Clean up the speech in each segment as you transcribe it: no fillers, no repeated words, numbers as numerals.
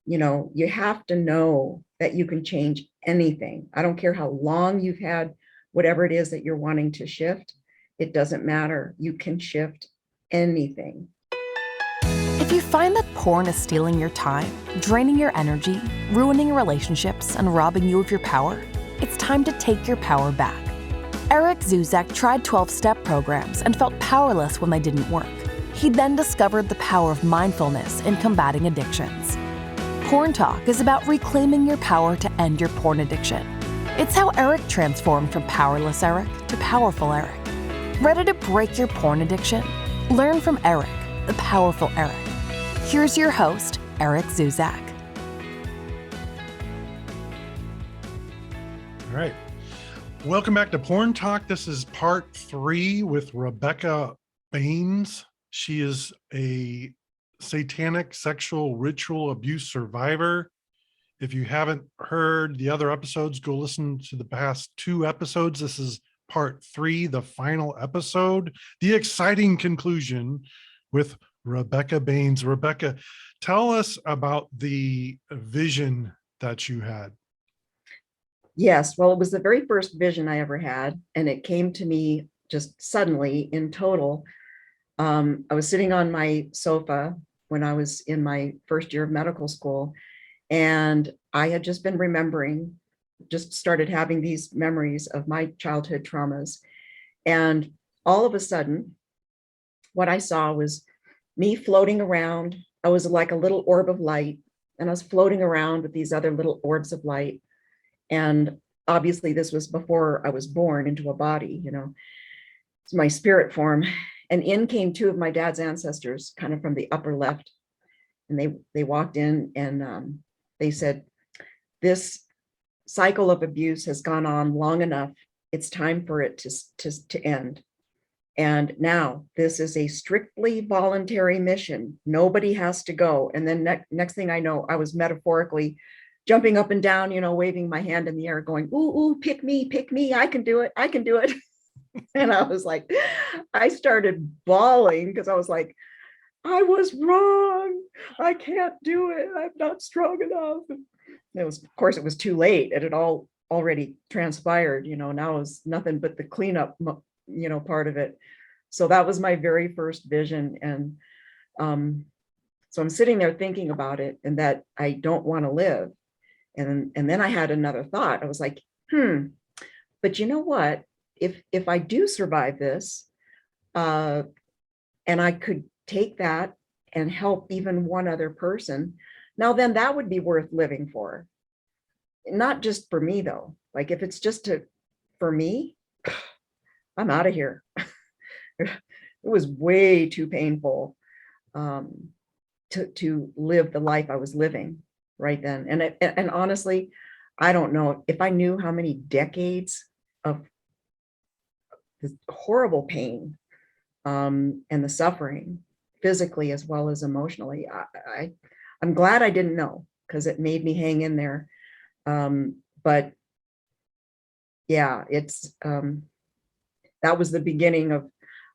You have to know that you can change anything. I don't care how long you've had whatever it is that you're wanting to shift. It doesn't matter. You can shift anything. If you find that porn is stealing your time, draining your energy, ruining relationships, and robbing you of your power, it's time to take your power back. Eric Zuzak tried 12-step programs and felt powerless when they didn't work. He then discovered the power of mindfulness in combating addictions. Porn Talk is about reclaiming your power to end your porn addiction. It's how Eric transformed from powerless Eric to powerful Eric. Ready to break your porn addiction? Learn from Eric, the powerful Eric. Here's your host, Eric Zuzak. All right. Welcome back to Porn Talk. This is part 3 with Rebecca Baines. She is a satanic sexual ritual abuse survivor. If you haven't heard the other episodes, go listen to the past 2 episodes. This is part 3, the final episode, the exciting conclusion with Rebecca Baines. Rebecca, tell us about the vision that you had. Yes, well, it was the very first vision I ever had, and it came to me just suddenly in total. I was sitting on my sofa when I was in my first year of medical school, and I had just been remembering, just started having these memories of my childhood traumas. And all of a sudden, what I saw was me floating around. I was like a little orb of light, and I was floating around with these other little orbs of light. And obviously this was before I was born into a body, it's my spirit form. And in came 2 of my dad's ancestors, kind of from the upper left. And they walked in and they said, this cycle of abuse has gone on long enough. It's time for it to end. And now this is a strictly voluntary mission. Nobody has to go. And then next thing I know, I was metaphorically jumping up and down, waving my hand in the air, going, ooh, pick me, I can do it. And I was like, I started bawling because I was like, I was wrong. I can't do it. I'm not strong enough. And of course, it was too late. It had all already transpired, now it was nothing but the cleanup, part of it. So that was my very first vision. And so I'm sitting there thinking about it and that I don't want to live. And then I had another thought. I was like, but you know what? If I do survive this, and I could take that and help even one other person, now then that would be worth living for. Not just for me though. Like if it's just for me, I'm out of here. It was way too painful to live the life I was living right then. And honestly, I don't know if I knew how many decades of this horrible pain and the suffering, physically as well as emotionally. I'm glad I didn't know, because it made me hang in there. But yeah, it's that was the beginning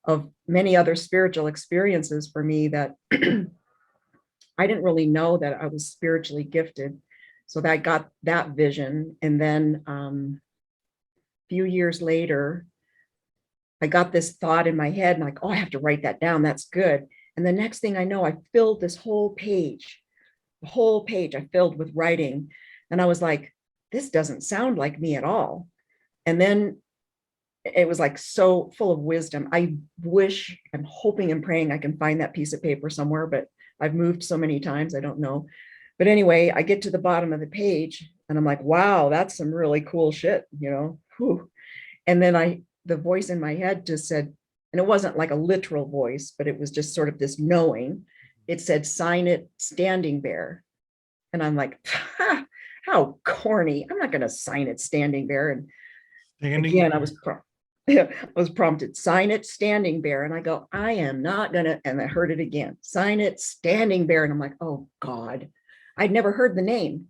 of many other spiritual experiences for me that I didn't really know that I was spiritually gifted. So that I got that vision. And then a few years later, I got this thought in my head and like, oh, I have to write that down. That's good. And the next thing I know, I filled this whole page, I filled with writing. And I was like, this doesn't sound like me at all. And then it was like so full of wisdom. I wish, I'm hoping and praying I can find that piece of paper somewhere, but I've moved so many times, I don't know. But anyway, I get to the bottom of the page and I'm like, wow, that's some really cool shit, Whew. And then the voice in my head just said, and it wasn't like a literal voice, but it was just sort of this knowing. It said, sign it, Standing Bear. And I'm like, how corny. I'm not going to sign it, Standing Bear. And again, I was prompted, sign it, Standing Bear. And I go, I am not going to, and I heard it again, sign it, Standing Bear. And I'm like, oh God, I'd never heard the name.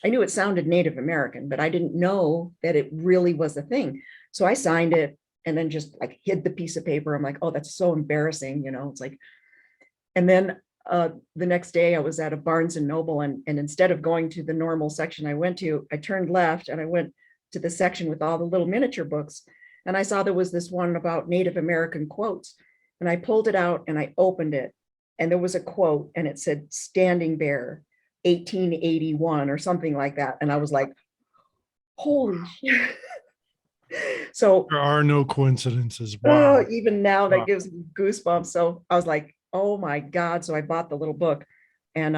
I knew it sounded Native American, but I didn't know that it really was a thing. So I signed it and then just like hid the piece of paper. I'm like, oh, that's so embarrassing. It's like, and then the next day I was at a Barnes and Noble, and instead of going to the normal section I went to, I turned left and I went to the section with all the little miniature books. And I saw there was this one about Native American quotes. And I pulled it out and I opened it. And there was a quote and it said Standing Bear, 1881 or something like that. And I was like, holy shit. So There are no coincidences. Wow. even now Wow. that gives me goosebumps. So I was like, oh my God. So I bought the little book, and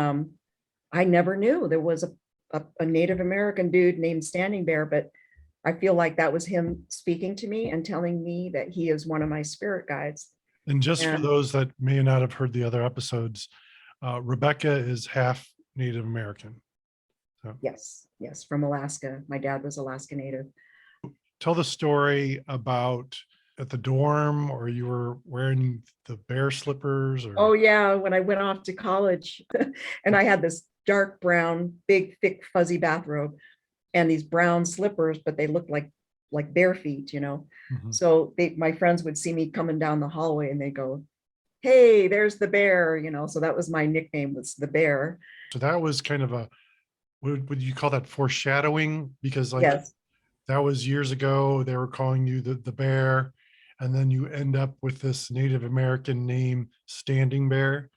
I never knew there was a Native American dude named Standing Bear, but I feel like that was him speaking to me and telling me that he is one of my spirit guides. And just for And those that may not have heard the other episodes, Rebecca is half Native American. So yes, from Alaska. My dad was Alaska Native. tell the story about at the dorm, or you were wearing the bear slippers, or Oh yeah, when I went off to college and I had this dark brown, big, thick, fuzzy bathrobe and these brown slippers, but they looked like bare feet, you know. Mhm. So my friends would see me coming down the hallway and they go, hey, there's the bear, you know. So that was my nickname, was the bear. So that was kind of a, would you call that foreshadowing? Because like Yes. that was years ago, they were calling you the bear, and then you end up with this Native American name, Standing Bear.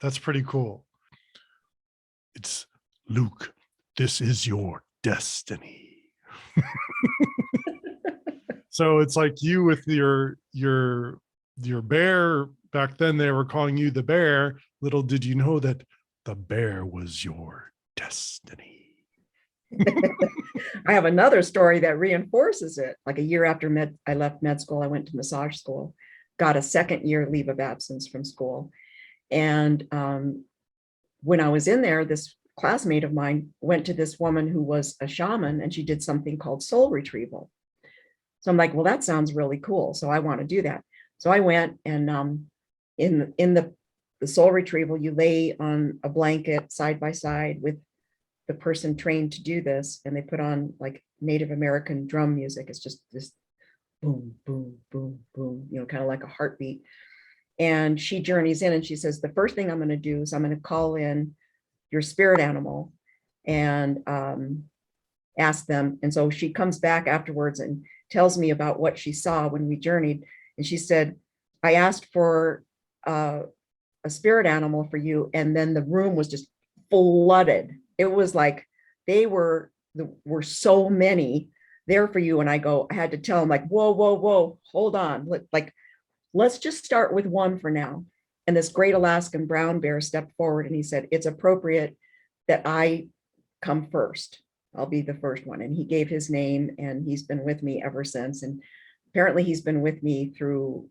That's pretty cool. It's Luke, this is your destiny. So it's like you with your bear. Back then they were calling you the bear. Little did you know that the bear was your destiny. I have another story that reinforces it. Like a year after I left med school, I went to massage school, got a second year leave of absence from school. And when I was in there, this classmate of mine went to this woman who was a shaman, and she did something called soul retrieval. So I'm like, well, that sounds really cool. So I want to do that. So I went, and in the soul retrieval, you lay on a blanket side by side with the person trained to do this, and they put on like Native American drum music. It's just this boom, boom, boom, boom, you know, kind of like a heartbeat. And she journeys in and she says, the first thing I'm going to do is I'm going to call in your spirit animal and ask them. And so she comes back afterwards and tells me about what she saw when we journeyed. And she said, I asked for a spirit animal for you, and then the room was just flooded. It was like they were so many there for you. And I had to tell them, like, whoa, hold on. Like, let's just start with one for now. And this great Alaskan brown bear stepped forward and he said, it's appropriate that I come first. I'll be the first one. And he gave his name, and he's been with me ever since. And apparently he's been with me through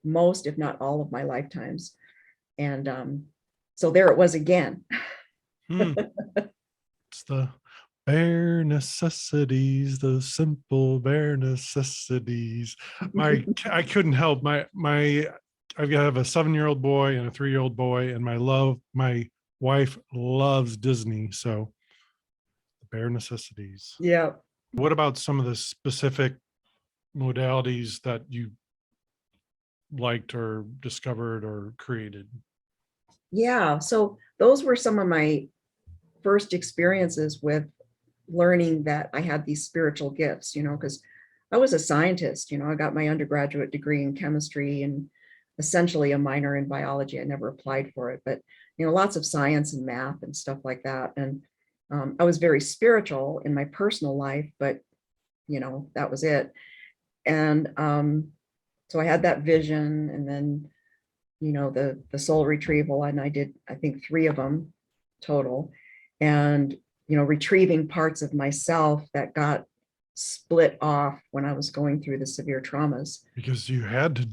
most, if not all, of my lifetimes. And so there it was again. It's the bare necessities, the simple bare necessities. I couldn't help I have a 7-year-old boy and a 3-year-old boy, and my wife loves Disney. So the bare necessities. Yeah. What about some of the specific modalities that you liked or discovered or created? Yeah. So those were some of my first experiences with learning that I had these spiritual gifts, you know, because I was a scientist, you know, I got my undergraduate degree in chemistry and essentially a minor in biology. I never applied for it, but, you know, lots of science and math and stuff like that. And I was very spiritual in my personal life, but, you know, that was it. And so I had that vision, and then, you know, the soul retrieval, and I did, I think, 3 of them total. And, you know, retrieving parts of myself that got split off when I was going through the severe traumas. Because you had to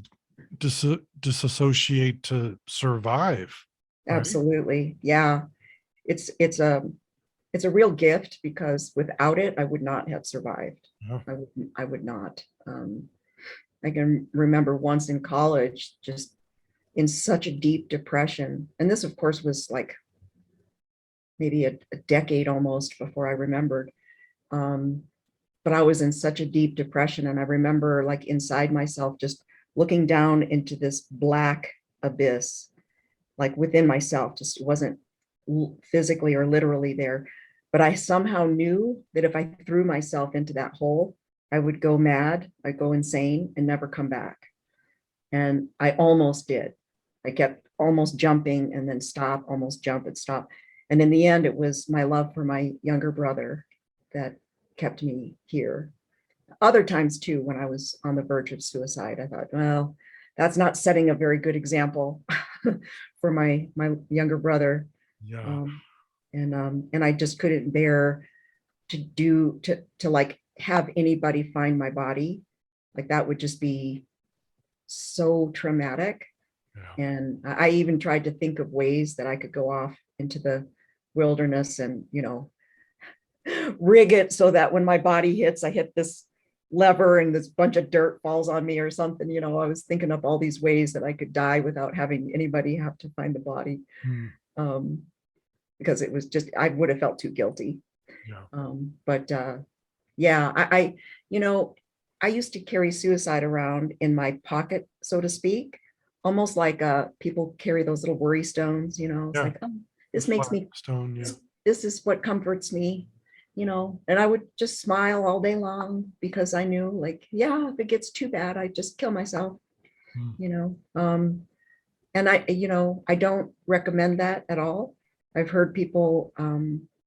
disassociate to survive. Right? Absolutely. Yeah. It's a real gift, because without it, I would not have survived. Yeah. I would not. I can remember once in college, just in such a deep depression. And this, of course, was like maybe a decade almost before I remembered. But I was in such a deep depression. And I remember, like, inside myself, just looking down into this black abyss, like within myself, just wasn't physically or literally there. But I somehow knew that if I threw myself into that hole, I would go mad, I'd go insane and never come back. And I almost did. I kept almost jumping and then stop, almost jump and stop. And in the end, it was my love for my younger brother that kept me here. Other times too, when I was on the verge of suicide, I thought, well, that's not setting a very good example for my younger brother. Yeah. And I just couldn't bear to like have anybody find my body. Like that would just be so traumatic. Yeah. And I even tried to think of ways that I could go off into the wilderness and, rig it so that when my body hits, I hit this lever and this bunch of dirt falls on me or something. I was thinking up all these ways that I could die without having anybody have to find the body. Because it was just, I would have felt too guilty. Yeah. But yeah, I used to carry suicide around in my pocket, so to speak, almost like people carry those little worry stones, it's Yeah. like, oh, this makes me, stone. Yeah. this is what comforts me, and I would just smile all day long because I knew like, yeah, if it gets too bad, I just kill myself, and I don't recommend that at all. I've heard people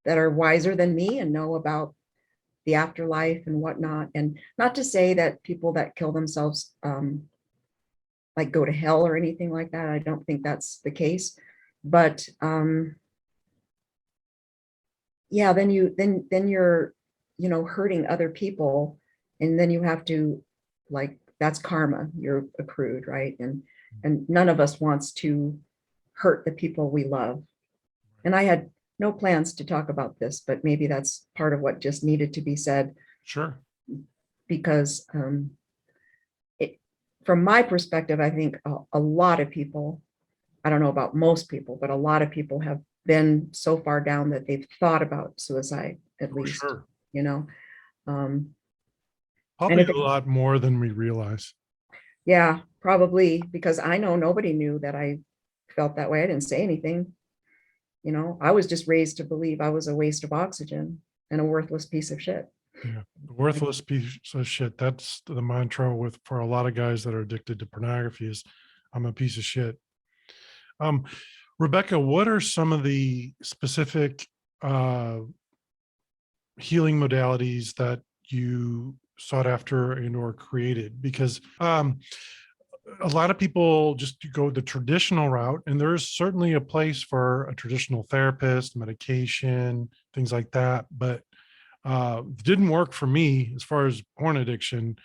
that are wiser than me and know about the afterlife and whatnot. And not to say that people that kill themselves like go to hell or anything like that. I don't think that's the case. But yeah, then you're hurting other people, and then you have to, like, that's karma you're accrued, right? And none of us wants to hurt the people we love. And I had no plans to talk about this, but maybe that's part of what just needed to be said. Sure. Because from my perspective, I think a lot of people, I don't know about most people, but a lot of people have been so far down that they've thought about suicide, at least, Sure. Probably a lot more than we realize. Yeah, probably, because I know nobody knew that I felt that way. I didn't say anything. I was just raised to believe I was a waste of oxygen and a worthless piece of shit. Yeah, worthless piece of shit. That's the mantra for a lot of guys that are addicted to pornography is, I'm a piece of shit. Rebecca, what are some of the specific healing modalities that you sought after and or created? Because a lot of people just go the traditional route, and there's certainly a place for a traditional therapist, medication, things like that. But it didn't work for me as far as porn addiction.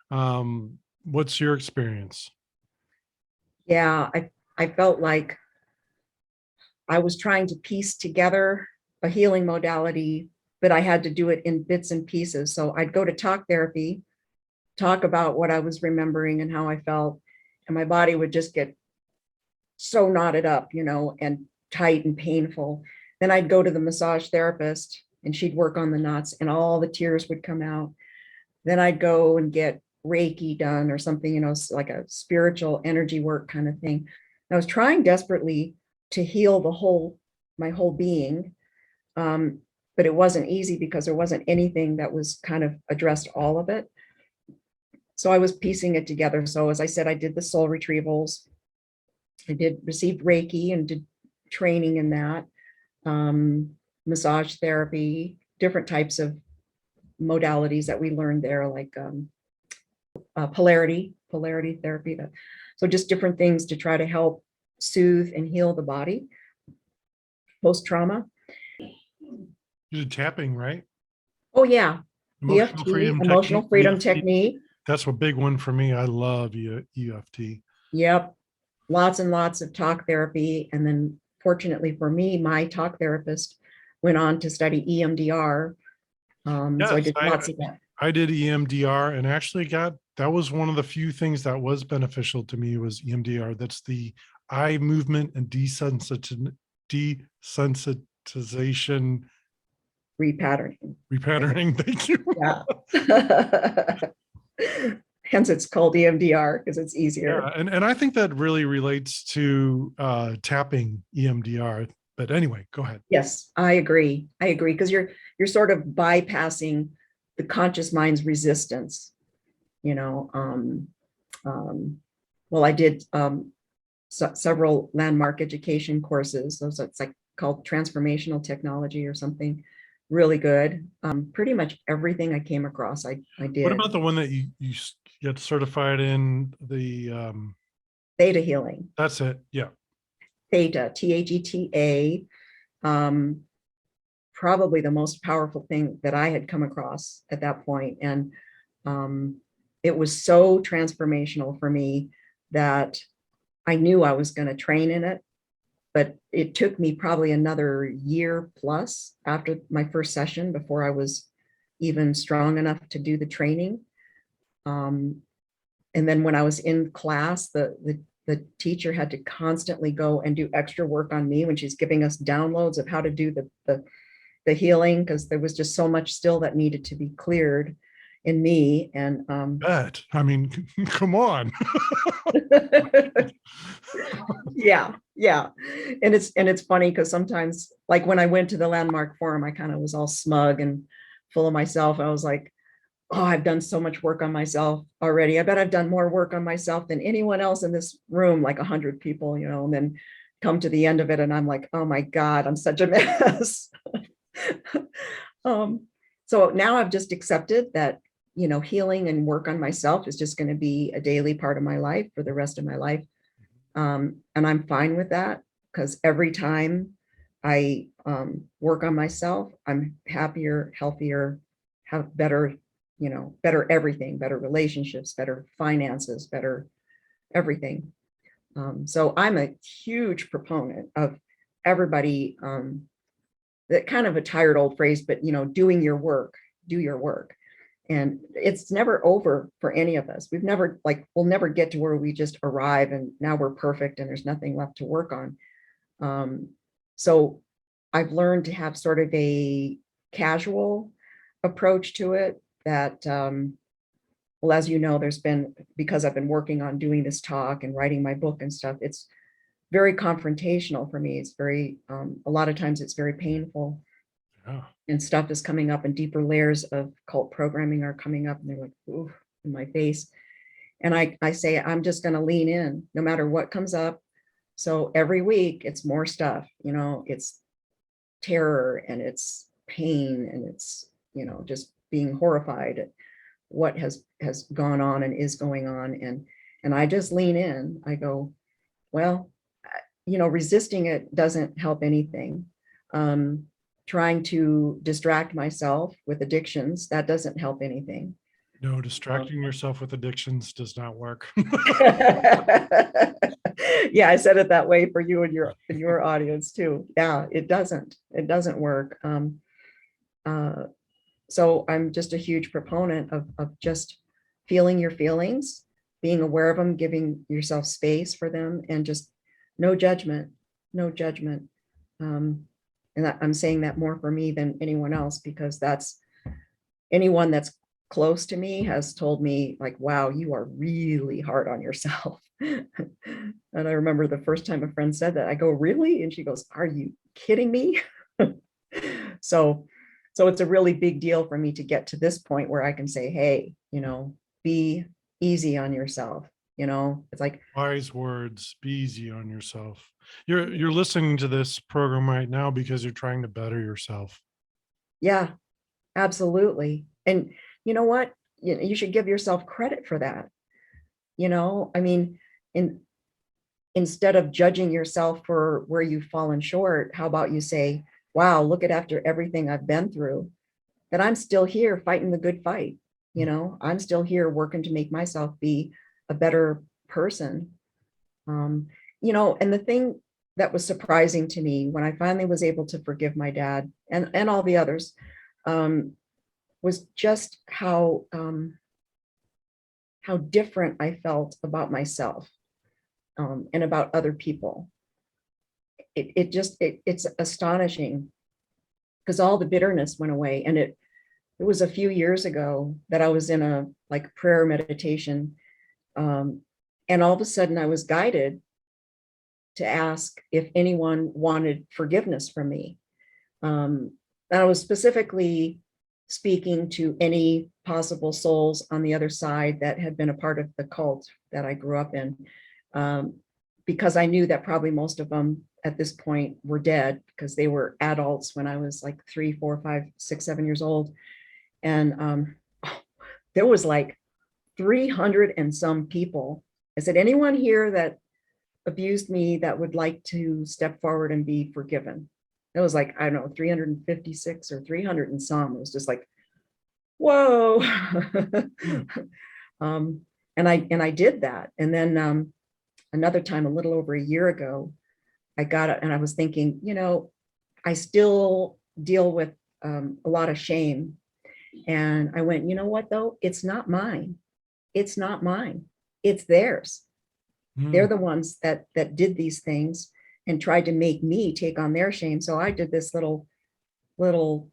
What's your experience? Yeah, I felt like I was trying to piece together a healing modality, but I had to do it in bits and pieces. So I'd go to talk therapy, talk about what I was remembering and how I felt, and my body would just get so knotted up, and tight and painful. Then I'd go to the massage therapist and she'd work on the knots and all the tears would come out. Then I'd go and get Reiki done or something, like a spiritual energy work kind of thing. I was trying desperately to heal my whole being. But it wasn't easy because there wasn't anything that was kind of addressed all of it. So I was piecing it together. So as I said, I did the soul retrievals. I received Reiki and did training in that, massage therapy, different types of modalities that we learned there, like polarity therapy. So just different things to try to help soothe and heal the body post-trauma. You did tapping, right? Oh yeah. Emotional freedom technique. That's a big one for me. I love EFT. Yep. Lots and lots of talk therapy. And then fortunately for me, my talk therapist went on to study EMDR. Yes, so I did lots of that. I did EMDR and actually that was one of the few things that was beneficial to me was EMDR. That's the eye movement and desensitization. Repatterning. Thank you. Yeah. hence it's called EMDR because it's easier. Yeah, and I think that really relates to tapping EMDR. But anyway, go ahead. Yes, I agree. I agree because you're sort of bypassing the conscious mind's resistance. You know, well, I did several landmark education courses. So it's like called transformational technology or something. Really good. Pretty much everything I came across, I What did. about the one that you get certified in the Theta healing. that's it. Yeah. Theta, THETA. Probably the most powerful thing that I had come across at that point. And it was so transformational for me that I knew I was going to train in it, but it took me probably another year plus after my first session before I was even strong enough to do the training. And then when I was in class, the teacher had to constantly go and do extra work on me when she's giving us downloads of how to do the healing, because there was just so much still that needed to be cleared in me. And Bet. I mean, come on. yeah, and it's funny because sometimes, like when I went to the landmark forum, I kind of was all smug and full of myself. I was like, oh, I've done so much work on myself already. I bet I've done more work on myself than anyone else in this room, like 100 people, you know. And then come to the end of it and I'm like, oh my God, I'm such a mess. So now I've just accepted that, you know, healing and work on myself is just going to be a daily part of my life for the rest of my life. And I'm fine with that because every time I work on myself, I'm happier, healthier, have better, you know, better everything, better relationships, better finances, better everything. So I'm a huge proponent of everybody, that kind of a tired old phrase, but, you know, doing your work, do your work. And it's never over for any of us. We've never, like, we'll never get to where we just arrive and now we're perfect and there's nothing left to work on. So I've learned to have sort of a casual approach to it that, well, as you know, there's been, because I've been working on doing this talk and writing my book and stuff, it's very confrontational for me. It's very, a lot of times it's very painful. Yeah. And stuff is coming up and deeper layers of cult programming are coming up and they're like, ooh, in my face. And I say, I'm just going to lean in no matter what comes up. So every week it's more stuff, you know, it's terror and it's pain and it's, you know, just being horrified at what has gone on and is going on. And I just lean in. I go, well, you know, resisting it doesn't help anything. Trying to distract myself with addictions, that doesn't help anything. No, distracting yourself with addictions does not work. Yeah, I said it that way for you and your audience too. Yeah, it doesn't work. So I'm just a huge proponent of just feeling your feelings, being aware of them, giving yourself space for them, and just no judgment, no judgment. And I'm saying that more for me than anyone else, because that's anyone that's close to me has told me, like, wow, you are really hard on yourself. And I remember the first time a friend said that, I go, really? And she goes, are you kidding me? So it's a really big deal for me to get to this point where I can say, hey, you know, be easy on yourself. You know, it's like Wise words. Be easy on yourself. You're listening to this program right now because you're trying to better yourself. yeah, absolutely. And you know what? You should give yourself credit for that. You know, I mean, instead of judging yourself for where you've fallen short, how about you say, wow, look at after everything I've been through, that I'm still here fighting the good fight. You know, I'm still here working to make myself be a better person. You know, and the thing that was surprising to me when I finally was able to forgive my dad and all the others, was just how different I felt about myself, and about other people. It's astonishing because all the bitterness went away, and it was a few years ago that I was in a like prayer meditation. Um, and all of a sudden I was guided to ask if anyone wanted forgiveness from me. And I was specifically speaking to any possible souls on the other side that had been a part of the cult that I grew up in, because I knew that probably most of them at this point were dead because they were adults when I was like 3, 4, 5, 6, 7 years old. And there was like 300 and some people. I said, anyone here that abused me that would like to step forward and be forgiven? It was like, I don't know, 356 or 300 and some. It was just like, whoa. um, and I did that. And then another time, a little over a year ago, I got it and I was thinking, I still deal with a lot of shame. And I went, you know what, though? It's not mine. It's not mine. It's theirs. They're the ones that did these things and tried to make me take on their shame. So I did this little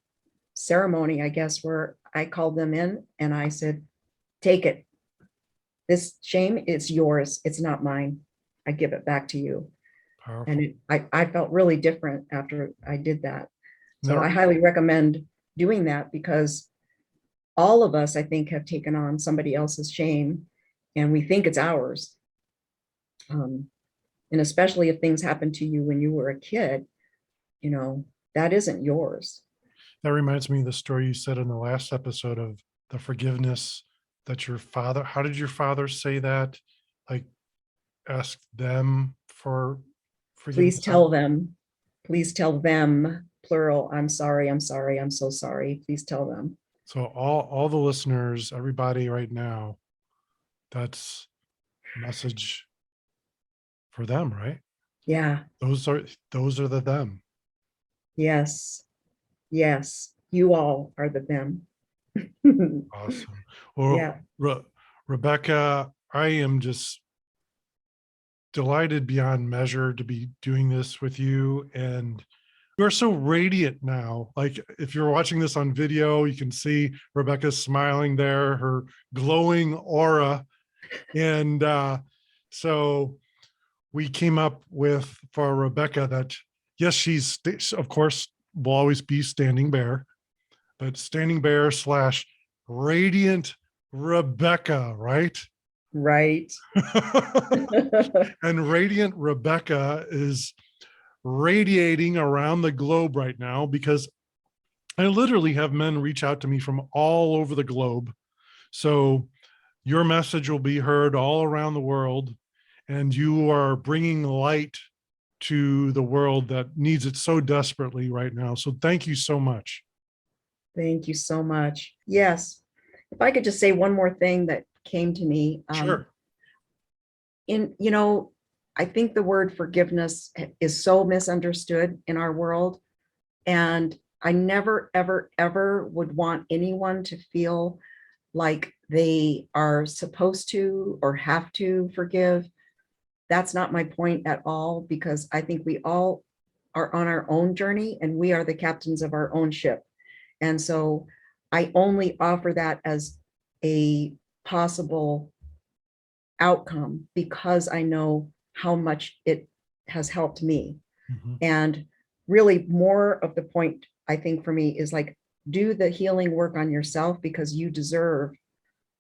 ceremony, I guess, where I called them in and I said, take it. This shame is yours. It's not mine. I give it back to you. Powerful. And I felt really different after I did that. So Now- I highly recommend doing that because all of us, I think, have taken on somebody else's shame and we think it's ours. And especially if things happened to you when you were a kid, that isn't yours. That reminds me of the story you said in the last episode of the forgiveness that your father, how did your father say that? Like, ask them for forgiveness? Please tell them, plural, I'm sorry, I'm sorry, I'm so sorry. Please tell them. So all the listeners, everybody right now, that's a message for them, right? Yeah. Those are the them. Yes. Yes. You all are the them. Awesome. Well, Yeah. Rebecca, I am just delighted beyond measure to be doing this with you. And you are so radiant now. Like if you're watching this on video, you can see Rebecca smiling there, her glowing aura. And so we came up with for Rebecca that, yes, she's, of course, will always be Standing Bear, but Standing Bear / Radiant Rebecca, right? Right. And Radiant Rebecca is radiating around the globe right now because I literally have men reach out to me from all over the globe. So your message will be heard all around the world, and you are bringing light to the world that needs it so desperately right now. So thank you so much. Thank you so much. Yes. If I could just say one more thing that came to me. Sure. I think the word forgiveness is so misunderstood in our world. And I never, ever, ever would want anyone to feel like they are supposed to or have to forgive. That's not my point at all, because I think we all are on our own journey and we are the captains of our own ship. And so I only offer that as a possible outcome because I know how much it has helped me. Mhm. And really more of the point, I think, for me is like, do the healing work on yourself because you deserve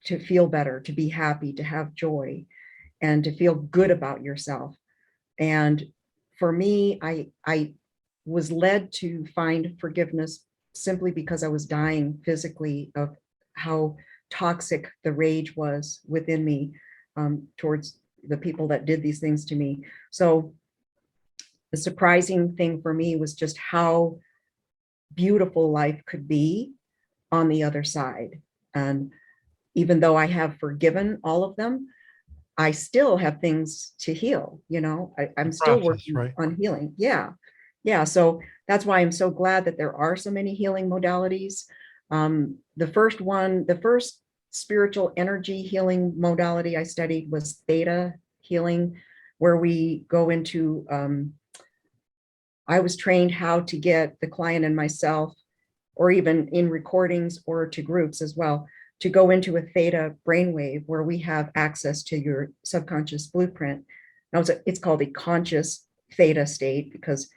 to feel better, to be happy, to have joy, and to feel good about yourself. And for me, I was led to find forgiveness simply because I was dying physically of how toxic the rage was within me towards the people that did these things to me. So the surprising thing for me was just how beautiful life could be on the other side. And even though I have forgiven all of them, I still have things to heal. I'm still working right? on healing. Yeah. Yeah. So that's why I'm so glad that there are so many healing modalities. The first spiritual energy healing modality I studied was theta healing, where we go into, I was trained how to get the client and myself or even in recordings or to groups as well, to go into a theta brainwave where we have access to your subconscious blueprint. Now it's called a conscious theta state because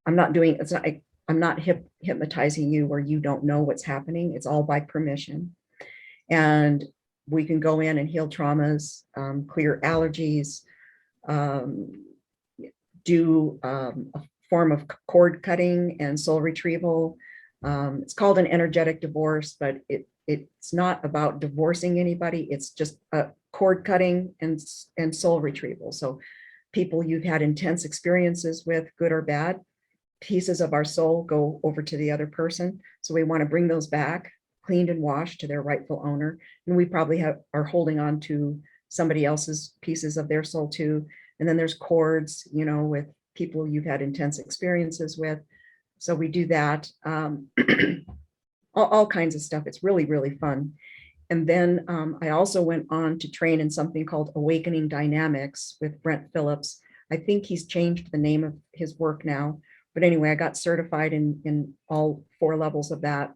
I'm not doing, it's not, I'm not hypnotizing you where you don't know what's happening. It's all by permission. And we can go in and heal traumas, clear allergies, do a form of cord cutting and soul retrieval. It's called an energetic divorce, but it's not about divorcing anybody. It's just a cord cutting and soul retrieval. So people you've had intense experiences with, good or bad, pieces of our soul go over to the other person. So we want to bring those back, cleaned and washed to their rightful owner. And we probably are holding on to somebody else's pieces of their soul too. And then there's cords, with people you've had intense experiences with. So we do that, all kinds of stuff. It's really, really fun. And then I also went on to train in something called Awakening Dynamics with Brent Phillips. I think he's changed the name of his work now. But anyway, I got certified in all 4 levels of that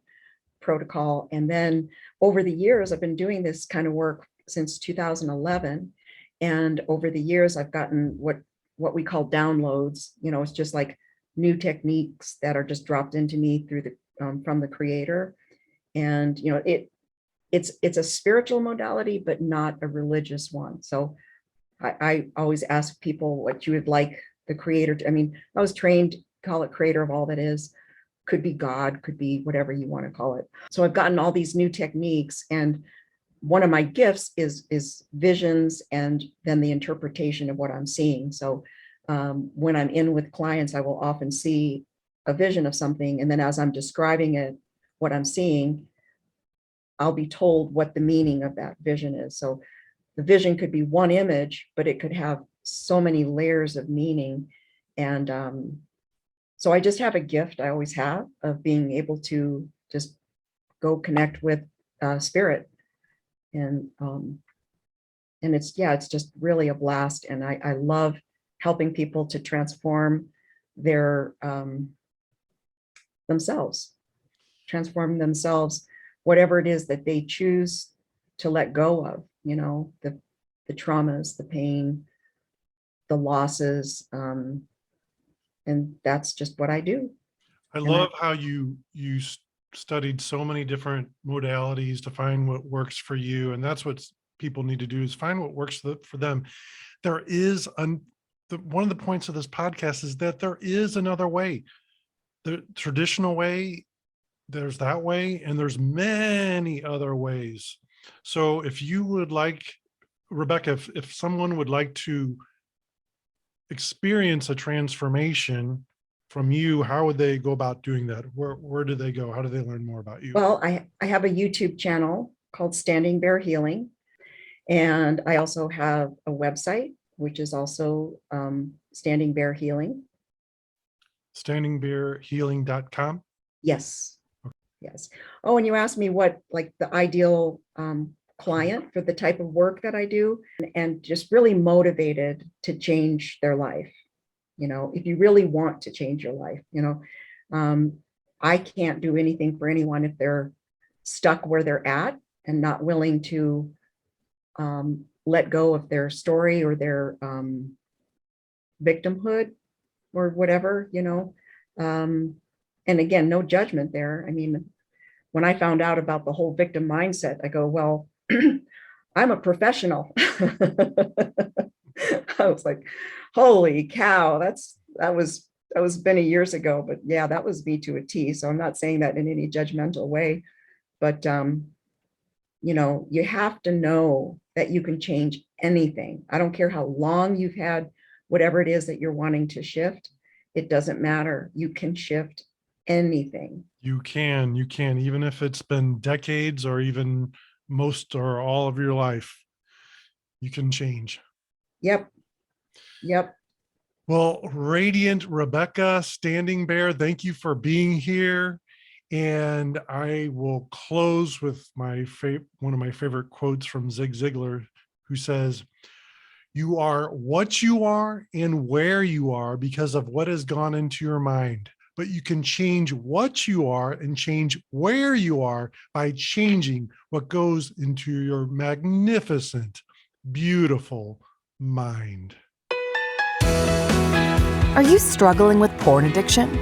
protocol. And then over the years, I've been doing this kind of work since 2011. And over the years, I've gotten what we call downloads. It's just like new techniques that are just dropped into me through from the creator. And, it's a spiritual modality, but not a religious one. So I always ask people what you would like the creator to, I was trained, call it creator of all that is, could be God, could be whatever you want to call it. So I've gotten all these new techniques, and one of my gifts is visions and then the interpretation of what I'm seeing. So when I'm in with clients, I will often see a vision of something, and then as I'm describing it, what I'm seeing, I'll be told what the meaning of that vision is. So the vision could be one image, but it could have so many layers of meaning. And so I just have a gift, I always have, of being able to just go connect with spirit. And it's just really a blast. And I love helping people to transform their themselves, whatever it is that they choose to let go of, the traumas, the pain, the losses. And that's just what I do. I love how you studied so many different modalities to find what works for you. And that's what people need to do, is find what works for them. There is one of the points of this podcast is that there is another way. The traditional way, there's that way, and there's many other ways. So if you would like, Rebecca, if someone would like to experience a transformation from you, how would they go about doing that? Where do they go? How do they learn more about you? Well, I have a YouTube channel called Standing Bear Healing. And I also have a website, which is also Standing Bear Healing. Standingbearhealing.com. Yes. Yes. Oh, and you asked me what, like, the ideal client for the type of work that I do, and just really motivated to change their life. If you really want to change your life, I can't do anything for anyone if they're stuck where they're at and not willing to let go of their story or their victimhood or whatever, and again, no judgment there. When I found out about the whole victim mindset, I go, well, I'm a professional. I was like, holy cow, that was many years ago, but yeah, that was me to a T. So I'm not saying that in any judgmental way, but you have to know that you can change anything. I don't care how long you've had whatever it is that you're wanting to shift. It doesn't matter. You can shift anything. You can, even if it's been decades or even most or all of your life, you can change. Yep. Well, Radiant Rebecca, Standing Bear, thank you for being here. And I will close with one of my favorite quotes from Zig Ziglar, who says, "You are what you are and where you are because of what has gone into your mind. but you can change what you are and change where you are by changing what goes into your magnificent, beautiful mind. Are you struggling with porn addiction?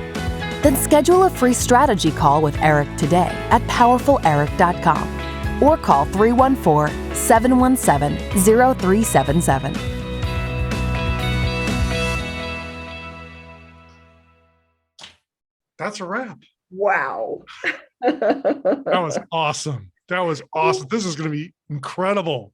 Then schedule a free strategy call with Eric today at powerfuleric.com or call 314-717-0377. That's a wrap. Wow. That was awesome. That was awesome. This is going to be incredible.